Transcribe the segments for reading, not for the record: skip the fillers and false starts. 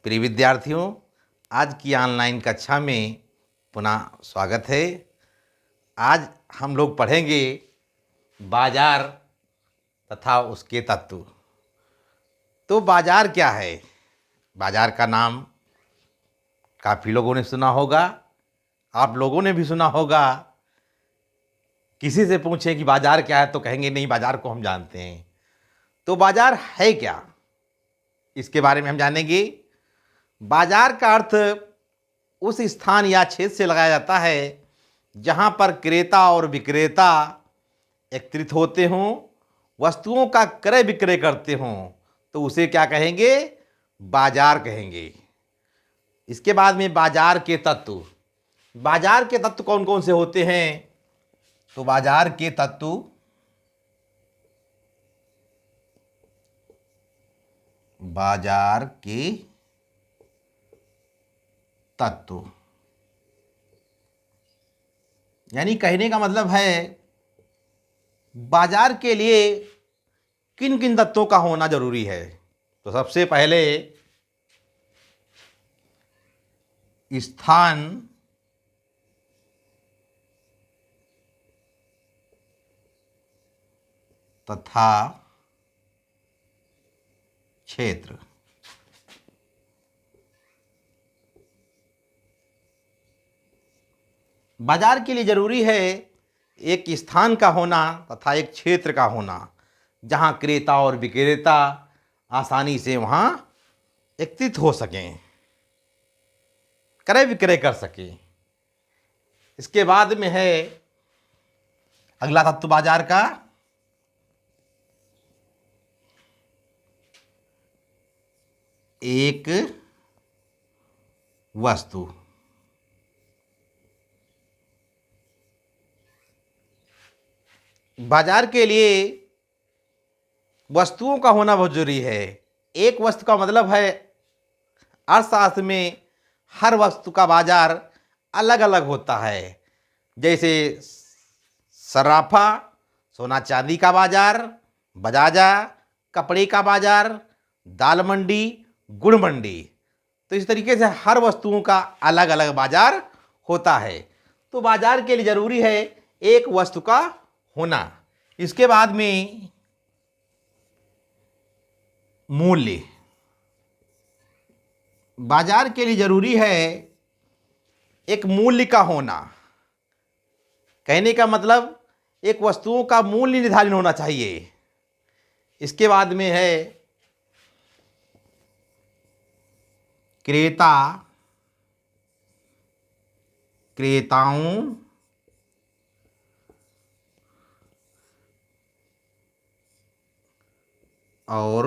प्रिय विद्यार्थियों, आज की ऑनलाइन कक्षा में पुनः स्वागत है। आज हम लोग पढ़ेंगे बाजार तथा उसके तत्व। तो बाजार क्या है? बाजार का नाम काफ़ी लोगों ने सुना होगा, आप लोगों ने भी सुना होगा। किसी से पूछें कि बाजार क्या है तो कहेंगे नहीं, बाजार को हम जानते हैं। तो बाजार है क्या, इसके बारे में हम जानेंगे। बाजार का अर्थ उस स्थान या क्षेत्र से लगाया जाता है जहां पर क्रेता और विक्रेता एकत्रित होते हों, वस्तुओं का क्रय विक्रय करते हों, तो उसे क्या कहेंगे? बाजार कहेंगे। इसके बाद में बाजार के तत्व। बाजार के तत्व कौन कौन से होते हैं? तो बाजार के तत्व बाजार के तत्व यानी कहने का मतलब है बाजार के लिए किन किन तत्वों का होना जरूरी है। तो सबसे पहले स्थान तथा क्षेत्र। बाजार के लिए जरूरी है एक स्थान का होना तथा एक क्षेत्र का होना, जहां क्रेता और विक्रेता आसानी से वहां एकत्रित हो सकें, क्रय विक्रय कर सकें। इसके बाद में है अगला तत्व बाजार का एक वस्तु। बाजार के लिए वस्तुओं का होना बहुत जरूरी है। एक वस्तु का मतलब है अर्थशास्त्र में हर वस्तु का बाजार अलग अलग होता है। जैसे सराफा, सोना चांदी का बाजार, बजाजा, कपड़े का बाजार, दाल मंडी, गुड़ मंडी। तो इस तरीके से हर वस्तुओं का अलग अलग बाजार होता है। तो बाजार के लिए जरूरी है एक वस्तु का होना। इसके बाद में मूल्य। बाजार के लिए जरूरी है एक मूल्य का होना। कहने का मतलब एक वस्तुओं का मूल्य निर्धारित होना चाहिए। इसके बाद में है क्रेता, क्रेताओं और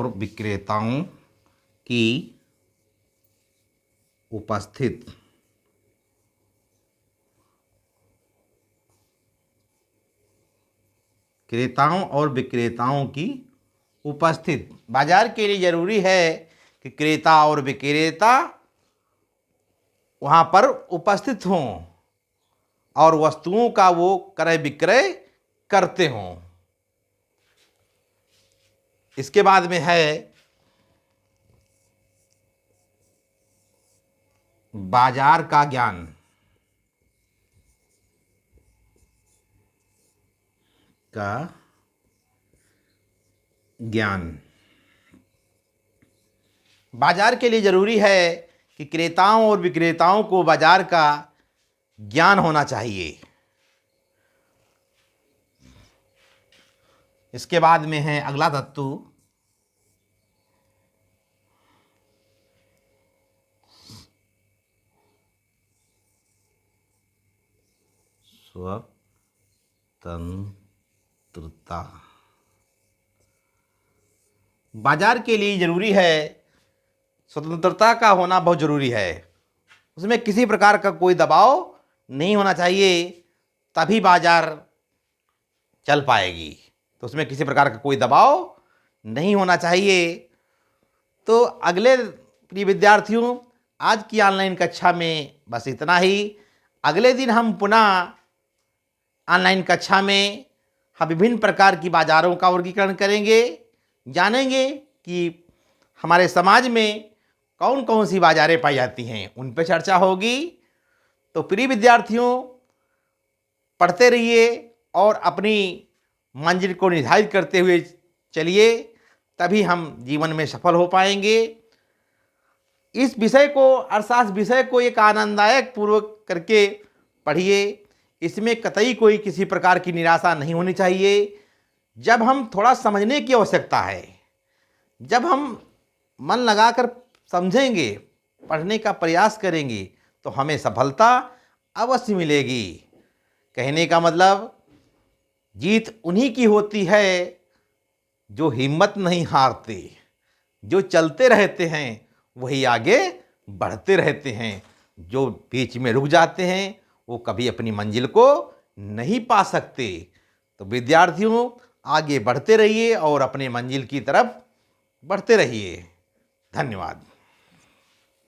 विक्रेताओं की उपस्थित क्रेताओं और विक्रेताओं की उपस्थित। बाजार के लिए जरूरी है कि क्रेता और विक्रेता वहां पर उपस्थित हों और वस्तुओं का वो क्रय विक्रय करते हों। इसके बाद में है बाजार का ज्ञान। बाजार के लिए जरूरी है कि क्रेताओं और विक्रेताओं को बाजार का ज्ञान होना चाहिए। इसके बाद में है अगला तत्व स्वतंत्रता। बाजार के लिए जरूरी है स्वतंत्रता का होना बहुत जरूरी है। उसमें किसी प्रकार का कोई दबाव नहीं होना चाहिए, तभी बाजार चल पाएगी। तो उसमें किसी प्रकार का कोई दबाव नहीं होना चाहिए। तो अगले प्रिय विद्यार्थियों, आज की ऑनलाइन कक्षा में बस इतना ही। अगले दिन हम पुनः ऑनलाइन कक्षा में हम विभिन्न प्रकार की बाज़ारों का वर्गीकरण करेंगे, जानेंगे कि हमारे समाज में कौन कौन सी बाज़ारें पाई जाती हैं, उन पर चर्चा होगी। तो प्रिय विद्यार्थियों, पढ़ते रहिए और अपनी मंजिल को निर्धारित करते हुए चलिए, तभी हम जीवन में सफल हो पाएंगे। इस विषय को, अर्थशास्त्र विषय को एक आनंददायक पूर्वक करके पढ़िए। इसमें कतई कोई किसी प्रकार की निराशा नहीं होनी चाहिए। जब हम थोड़ा समझने की आवश्यकता है, जब हम मन लगाकर समझेंगे, पढ़ने का प्रयास करेंगे, तो हमें सफलता अवश्य मिलेगी। कहने का मतलब, जीत उन्हीं की होती है जो हिम्मत नहीं हारते, जो चलते रहते हैं वही आगे बढ़ते रहते हैं। जो बीच में रुक जाते हैं वो कभी अपनी मंजिल को नहीं पा सकते। तो विद्यार्थियों, आगे बढ़ते रहिए और अपने मंजिल की तरफ बढ़ते रहिए। धन्यवाद।